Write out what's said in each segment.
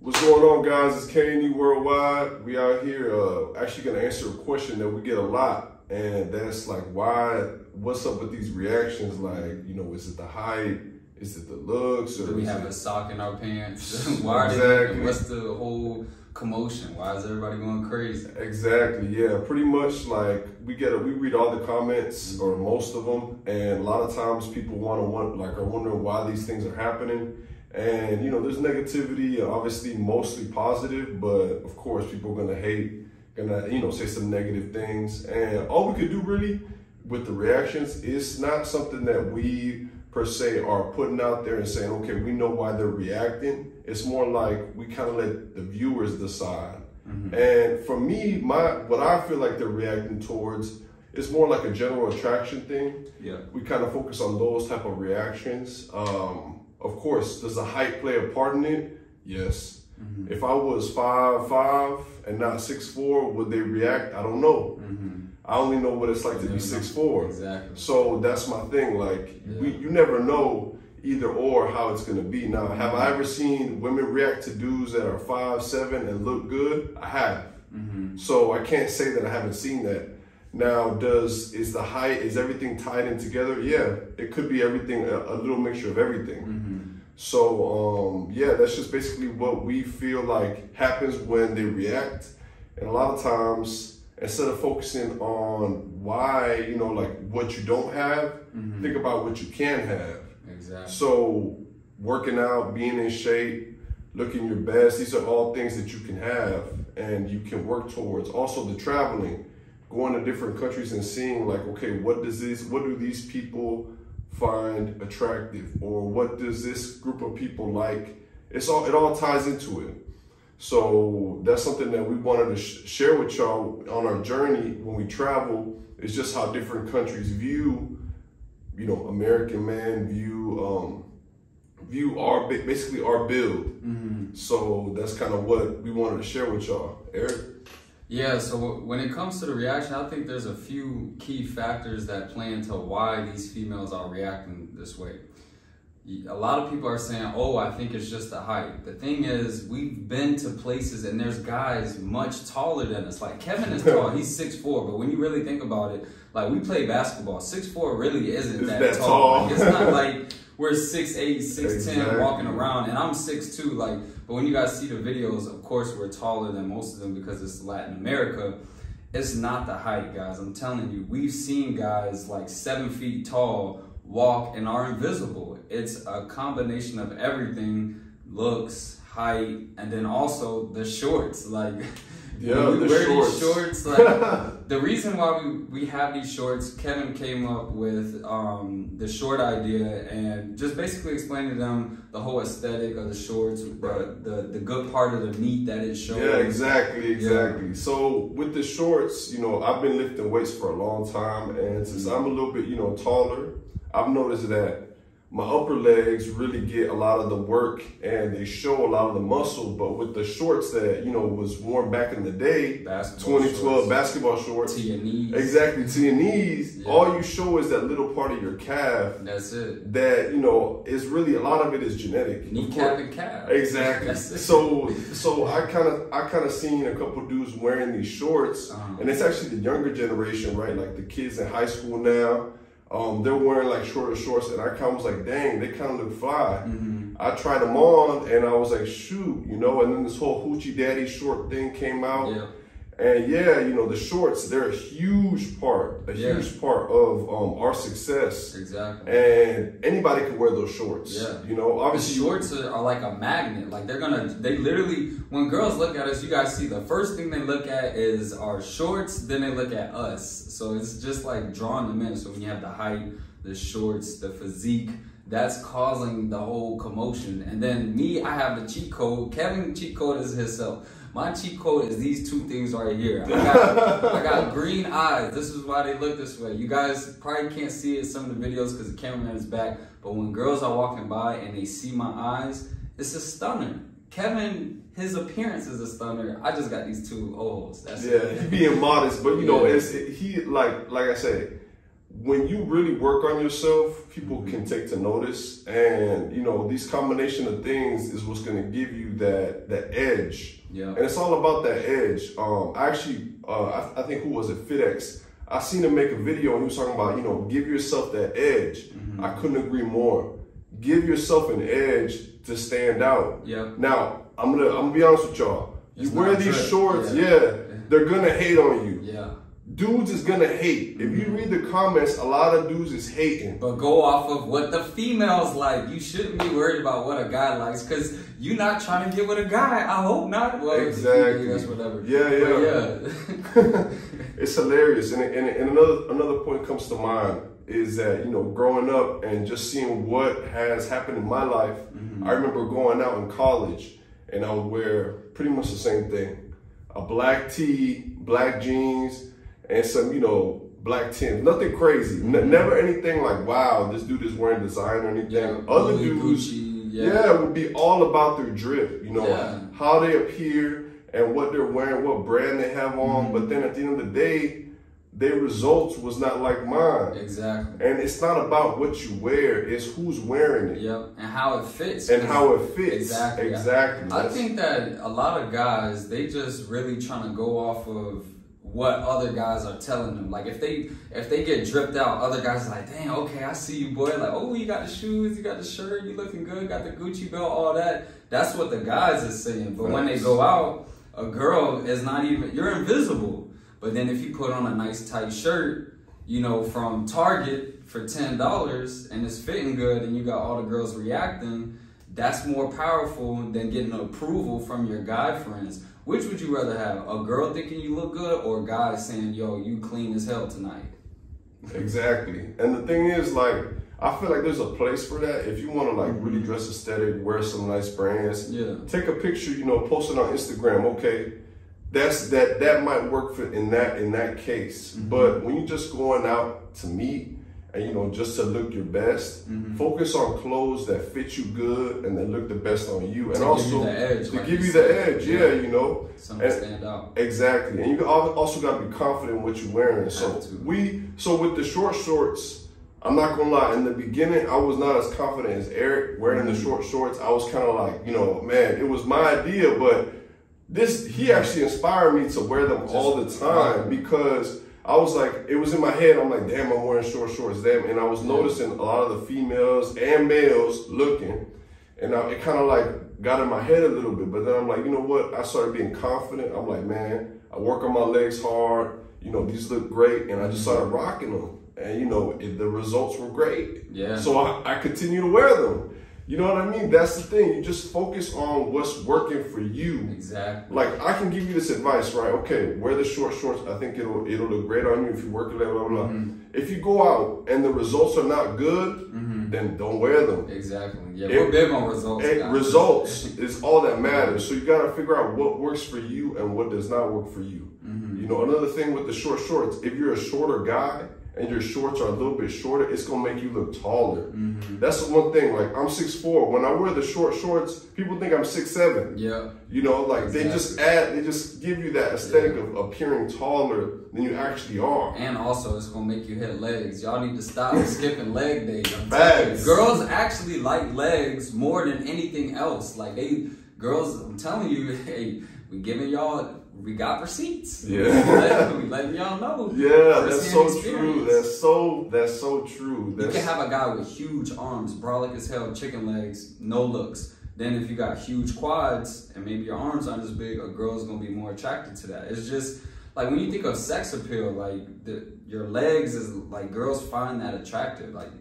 What's going on, guys? It's K&E Worldwide. We out here actually going to answer a question that we get a lot, and that's like, what's up with these reactions? Like, you know, is it the height? Is it the looks? Or do we have a sock in our pants? What's the whole commotion? Why is everybody going crazy? Exactly, yeah. Pretty much like we read all the comments, or most of them, and a lot of times people are wondering why these things are happening. And, you know, there's negativity, obviously mostly positive, but of course people are gonna hate, say some negative things. And all we could do really with the reactions is not something that we per se are putting out there and saying, okay, we know why they're reacting. It's more like we kind of let the viewers decide. And for me, what I feel like they're reacting towards is more like a general attraction thing. Yeah. We kind of focus on those type of reactions. Of course, does the height play a part in it? Yes. If I was 5'5" and not 6'4", would they react? I don't know. I only know what it's like to be 6'4". Exactly. So that's my thing. Like, you never know either or how it's gonna be. Now, have I ever seen women react to dudes that are 5'7" and look good? I have. So I can't say that I haven't seen that. Now, is everything tied in together? Yeah, it could be everything, a little mixture of everything. So, yeah, that's just basically what we feel like happens when they react. And a lot of times, instead of focusing on why, you know, like what you don't have, think about what you can have. Exactly. So, working out, being in shape, looking your best, these are all things that you can have and you can work towards. Also, the traveling. Going to different countries and seeing like, okay, what do these people find attractive, or what does this group of people like? It all ties into it. So that's something that we wanted to share with y'all on our journey when we travel. It's just how different countries view, you know, American men, view basically our build. So that's kind of what we wanted to share with y'all. Eric? Yeah, so when it comes to the reaction, I think there's a few key factors that play into why these females are reacting this way. A lot of people are saying, oh, I think it's just the height. The thing is, we've been to places and there's guys much taller than us. Like Kevin is tall, he's 6'4", but when you really think about it, like we play basketball, 6'4" really isn't that tall. Like, it's not like we're 6'8", 6'10", walking around, and I'm 6'2", like, but when you guys see the videos, of course, we're taller than most of them because it's Latin America. It's not the height, guys. I'm telling you, we've seen guys like 7 feet tall walk and are invisible. It's a combination of everything, looks, height, and then also the shorts. Like, yeah, we wear these shorts, like, the reason why we have these shorts, Kevin came up with the short idea and just basically explained to them the whole aesthetic of the shorts, the good part of the meat that it shows. Yeah, exactly. Yeah. So with the shorts, you know, I've been lifting weights for a long time, and since I'm a little bit, you know, taller, I've noticed that my upper legs really get a lot of the work and they show a lot of the muscle. But with the shorts that, you know, was worn back in the day, 2012 basketball shorts. To your knees. Exactly, to your knees. Yeah. All you show is that little part of your calf. That's it. That, you know, is really, a lot of it is genetic. Kneecap and calf. Exactly. That's it. So I kind of seen a couple dudes wearing these shorts, and it's actually the younger generation, right? Like the kids in high school now. They're wearing like shorter shorts, and I kind of was like, dang, they kind of look fly. I tried them on, and I was like, shoot, you know, and then this whole Hoochie Daddy short thing came out. Yeah. And yeah, you know, the shorts, they're a huge part of our success. Exactly. And anybody can wear those shorts. Yeah. You know, obviously. The shorts are like a magnet. Like they literally, when girls look at us, you guys see the first thing they look at is our shorts, then they look at us. So it's just like drawing them in. So when you have the height, the shorts, the physique, that's causing the whole commotion. And then me, I have the cheat code. Kevin cheat code is himself. My cheat code is these two things right here. I got green eyes. This is why they look this way. You guys probably can't see it in some of the videos because the cameraman is back. But when girls are walking by and they see my eyes, it's a stunner. Kevin, his appearance is a stunner. I just got these two O's. That's it. He's being modest, but you know, he like I said, when you really work on yourself, people can take to notice, and you know, these combination of things is what's going to give you that edge. Yeah. And it's all about that edge. I think, who was it, FitX? I seen him make a video and he was talking about, you know, give yourself that edge. I couldn't agree more. Give yourself an edge to stand out. Yeah. Now, I'm gonna be honest with y'all. You wear these shorts, they're gonna hate on you. Yeah. Dudes is gonna hate. If you read the comments, a lot of dudes is hating. But go off of what the females like. You shouldn't be worried about what a guy likes, because you're not trying to get with a guy. I hope not. Well, exactly. That's whatever. Yeah. It's hilarious. And another point comes to mind is that, you know, growing up and just seeing what has happened in my life. I remember going out in college and I would wear pretty much the same thing. A black tee, black jeans, and some, you know, black Timbs. Nothing crazy. Never anything like, wow, this dude is wearing design or anything. Yeah, other dudes, would be all about their drip, you know, how they appear and what they're wearing, what brand they have on. But then at the end of the day, their results was not like mine. Exactly. And it's not about what you wear, it's who's wearing it. Yep. And how it fits. And how it fits. Exactly. I think that a lot of guys, they just really trying to go off of what other guys are telling them. Like if they get dripped out, other guys are like, damn, okay, I see you, boy. Like, oh, you got the shoes, you got the shirt, you looking good, got the Gucci belt, all that. That's what the guys is saying. But when they go out, a girl is not even, you're invisible. But then if you put on a nice tight shirt, you know, from Target for $10 and it's fitting good and you got all the girls reacting, that's more powerful than getting approval from your guy friends. Which would you rather have? A girl thinking you look good or a guy saying, yo, you clean as hell tonight? Exactly. And the thing is, like, I feel like there's a place for that. If you want to like really dress aesthetic, wear some nice brands, take a picture, you know, post it on Instagram. Okay. That might work for in that case. But when you're just going out to meet and, you know, just to look your best, focus on clothes that fit you good and that look the best on you. And also to give you the edge, you know. Something to stand out. Exactly. And you also got to be confident in what you're wearing. So with the short shorts, I'm not gonna lie, in the beginning, I was not as confident as Eric wearing the short shorts. I was kind of like, you know, man, it was my idea, but he actually inspired me to wear them all the time, because I was like, it was in my head. I'm like, damn, I'm wearing short shorts, damn. And I was noticing a lot of the females and males looking, and it kind of like got in my head a little bit. But then I'm like, you know what? I started being confident. I'm like, man, I work on my legs hard. You know, these look great. And I just started rocking them. And, you know, the results were great. Yeah. So I continue to wear them. You know what I mean? That's the thing. You just focus on what's working for you. Exactly. Like, I can give you this advice, right? Okay, wear the short shorts. I think it'll look great on you if you work it, blah, blah, blah. If you go out and the results are not good, then don't wear them. Exactly. Yeah, we're big on results. Results is all that matters. So you got to figure out what works for you and what does not work for you. You know, another thing with the short shorts, if you're a shorter guy, and your shorts are a little bit shorter, it's gonna make you look taller. That's the one thing. Like, I'm 6'4". When I wear the short shorts, people think I'm 6'7". Yeah. You know, like they just give you that aesthetic of appearing taller than you actually are. And also, it's gonna make you hit legs. Y'all need to stop skipping leg day. Facts. Girls actually like legs more than anything else. Like girls, I'm telling you, hey, we got receipts. Yeah. We letting y'all know. Yeah, that's so true. That's so true. You can have a guy with huge arms, brolic as hell, chicken legs, no looks. Then if you got huge quads and maybe your arms aren't as big, a girl's gonna be more attracted to that. It's just like when you think of sex appeal, like your legs is like, girls find that attractive. Like,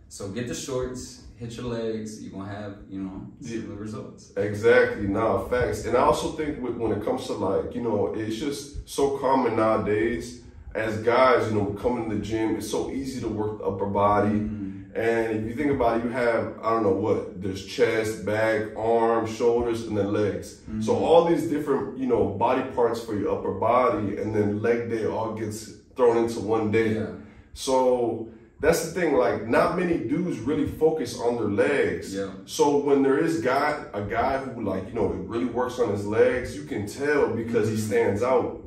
so get the shorts, hit your legs, you're gonna have, you know, similar results. Exactly. Nah, facts. And I also think when it comes to, like, you know, it's just so common nowadays as guys, you know, coming to the gym, it's so easy to work the upper body. And if you think about it, you have, I don't know what, there's chest, back, arms, shoulders, and then legs. So all these different, you know, body parts for your upper body, and then leg day all gets thrown into one day. So that's the thing, like, not many dudes really focus on their legs. So when there is a guy who, like, you know, really works on his legs, you can tell because he stands out.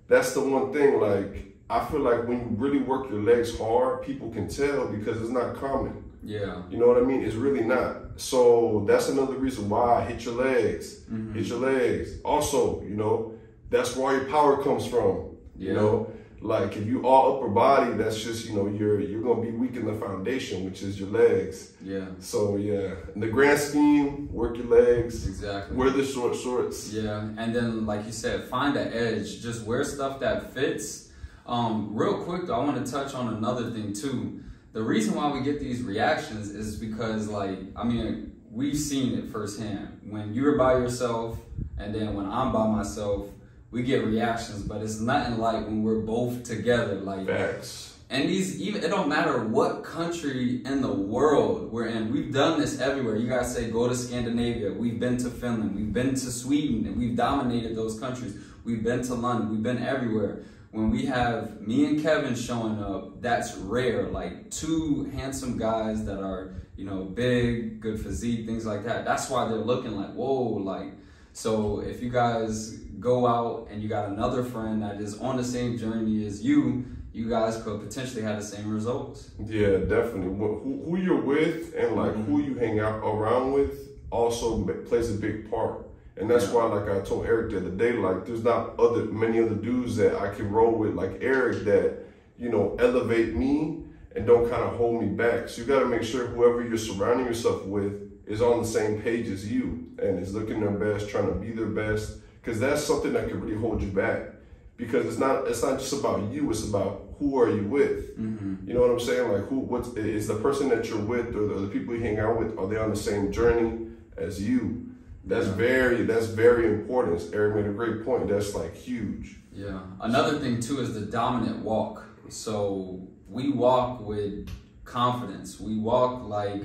That's the one thing, like, I feel like when you really work your legs hard, people can tell because it's not common. Yeah. You know what I mean? It's really not. So that's another reason why hit your legs. Hit your legs. Also, you know, that's where your power comes from. Yeah. You know, like if you all upper body, that's just, you know, you're gonna be weak in the foundation, which is your legs. Yeah. So yeah, in the grand scheme, work your legs. Exactly. Wear the short shorts. Yeah, and then like you said, find the edge. Just wear stuff that fits. Real quick though, I want to touch on another thing too. The reason why we get these reactions is because, like, I mean, we've seen it firsthand. When you're by yourself and then when I'm by myself, we get reactions, but it's nothing like when we're both together. Like, Facts. and it don't matter what country in the world we're in. We've done this everywhere. You guys say go to Scandinavia. We've been to Finland. We've been to Sweden, and we've dominated those countries. We've been to London. We've been everywhere. When we have me and Kevin showing up, that's rare. Like two handsome guys that are, you know, big, good physique, things like that. That's why they're looking like, whoa, like. So if you guys go out and you got another friend that is on the same journey as you guys could potentially have the same results. Yeah, definitely. Who you're with and like who you hang out around with also plays a big part. And that's why, like I told Eric the other day, like there's not many other dudes that I can roll with like Eric that, you know, elevate me and don't kind of hold me back. So you got to make sure whoever you're surrounding yourself with is on the same page as you and is looking their best, trying to be their best, because that's something that can really hold you back. Because it's not just about you, it's about who are you with. You know what I'm saying? Like what is the person that you're with or the people you hang out with, are they on the same journey as you? That's very important. Eric made a great point. That's like huge. Yeah. Another thing too is the dominant walk. So we walk with confidence. We walk like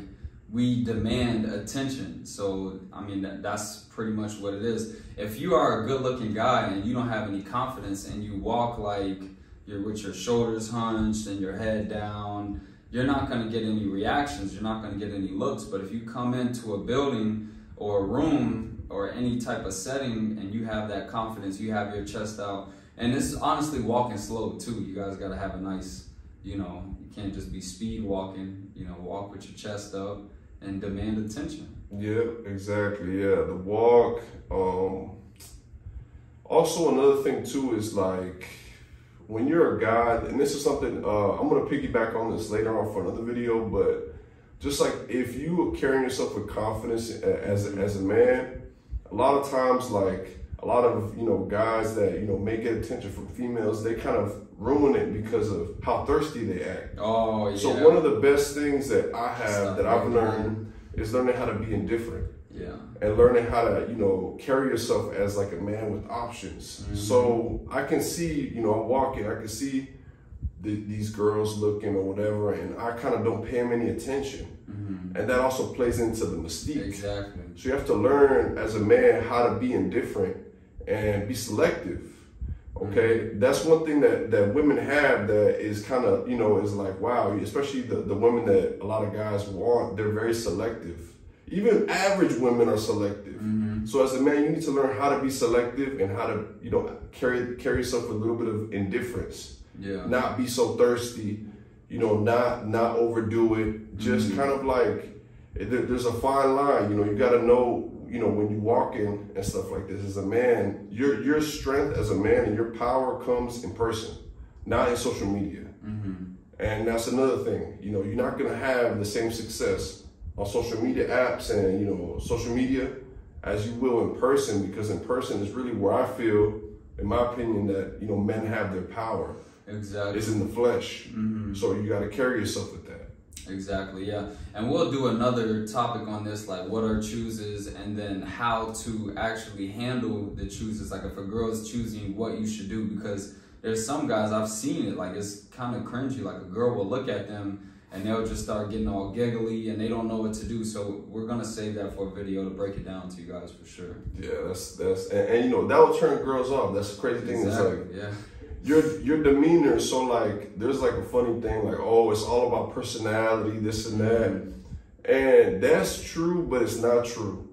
we demand attention. So, I mean, that's pretty much what it is. If you are a good looking guy and you don't have any confidence and you walk like you're with your shoulders hunched and your head down, you're not going to get any reactions. You're not going to get any looks. But if you come into a building or a room or any type of setting and you have that confidence, you have your chest out. And this is honestly walking slow too. You guys got to have a nice, you know, you can't just be speed walking, you know, walk with your chest up and demand attention. Yeah, exactly. Yeah, the walk. Also, another thing too is like when you're a guy, and this is something I'm gonna piggyback on this later on for another video, but just like if you are carrying yourself with confidence as a man, a lot of times like a lot of, you know, guys that, you know, may get attention from females, they kind of ruin it because of how thirsty they act. Oh, yeah. So one of the best things that I have that I've learned is learning how to be indifferent. Yeah. And learning how to, you know, carry yourself as like a man with options. So I can see, you know, I'm walking, I can see these girls looking or whatever, and I kind of don't pay them any attention. And that also plays into the mystique. Exactly. So you have to learn as a man how to be indifferent and be selective. Okay, that's one thing that women have that is kind of, you know, is like, wow, especially the women that a lot of guys want, they're very selective. Even average women are selective. So as a man, you need to learn how to be selective and how to, you know, carry yourself with a little bit of indifference. Yeah. Not be so thirsty, you know, not overdo it. Just kind of like, there's a fine line, you know, you got to know, you know, when you walk in and stuff like this as a man, your strength as a man and your power comes in person, not in social media. And that's another thing, you know, you're not going to have the same success on social media apps and, you know, social media as you will in person, because in person is really where I feel, in my opinion, that, you know, men have their power. Exactly. It's in the flesh. So you got to carry yourself with that. Exactly, yeah. And we'll do another topic on this, like what are chooses and then how to actually handle the chooses. Like if a girl is choosing what you should do, because there's some guys, I've seen it, like it's kind of cringy. Like a girl will look at them and they'll just start getting all giggly and they don't know what to do. So we're going to save that for a video to break it down to you guys for sure. Yeah, that's and you know, that will turn girls off. That's the crazy thing. Exactly, it's like, yeah. Your demeanor, so like there's like a funny thing like, oh, it's all about personality, this and that, and that's true, but it's not true.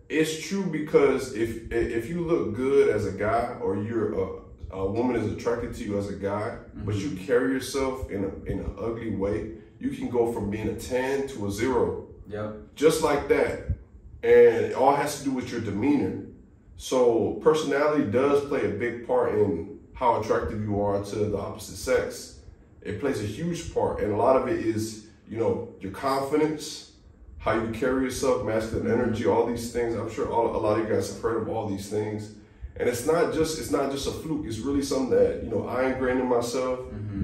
It's true because if you look good as a guy or you're a woman is attracted to you as a guy, but you carry yourself in an ugly way, you can go from being a 10 to a 0. Yep. Just like that. And it all has to do with your demeanor. So personality does play a big part in how attractive you are to the opposite sex. It plays a huge part. And a lot of it is, you know, your confidence, how you carry yourself, masculine energy, all these things. I'm sure a lot of you guys have heard of all these things. And it's not just a fluke. It's really something that, you know, I ingrained in myself,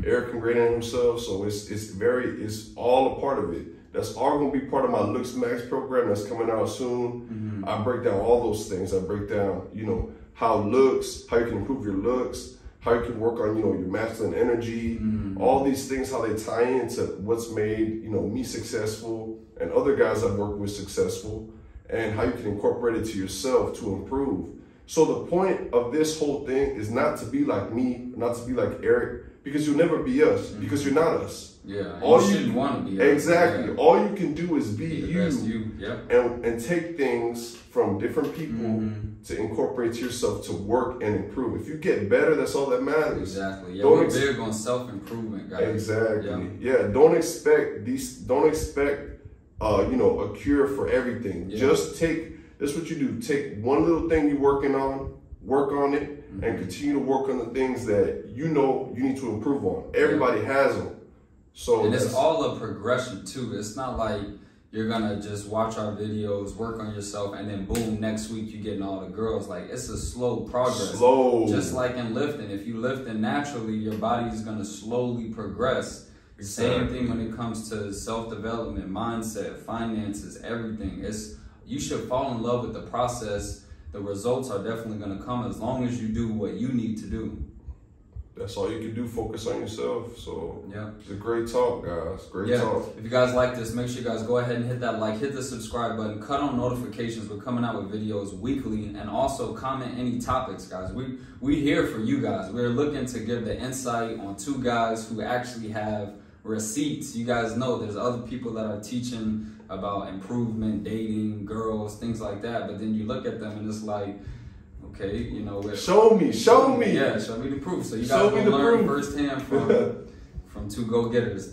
Eric ingrained in himself. So it's all a part of it. That's all gonna be part of my Looks Max program that's coming out soon. I break down all those things. I break down, you know, how you can improve your looks, how you can work on, you know, your masculine energy, all these things, how they tie into what's made, you know, me successful and other guys I've worked with successful, and how you can incorporate it to yourself to improve. So the point of this whole thing is not to be like me, not to be like Eric, because you'll never be us, because you're not us. Yeah, you shouldn't want to be us. Exactly. Yeah. All you can do is be you, Yep. and take things from different people to incorporate to yourself to work and improve. If you get better, that's all that matters. Exactly. Yeah, we're big on self-improvement, guys. Exactly. Yeah. Don't expect you know, a cure for everything. Just that's what you do. Take one little thing you're working on, work on it, and continue to work on the things that you know you need to improve on. Everybody has them. So and it's all a progression too. It's not like you're gonna just watch our videos, work on yourself, and then boom, next week you're getting all the girls. Like, it's a slow progress. Just like in lifting. If you lifting naturally, your body is gonna slowly progress. Same thing when it comes to self-development, mindset, finances, everything. You should fall in love with the process. The results are definitely gonna come as long as you do what you need to do. That's all you can do, focus on yourself. So it's a great talk, guys. Great talk. If you guys like this, make sure you guys go ahead and hit that like, hit the subscribe button, cut on notifications. We're coming out with videos weekly, and also comment any topics, guys. We here for you guys. We're looking to give the insight on two guys who actually have receipts. You guys know there's other people that are teaching about improvement, dating, girls, things like that. But then you look at them and it's like, okay, you know, show me. Yeah, show me the proof. So you guys will learn firsthand from two go-getters.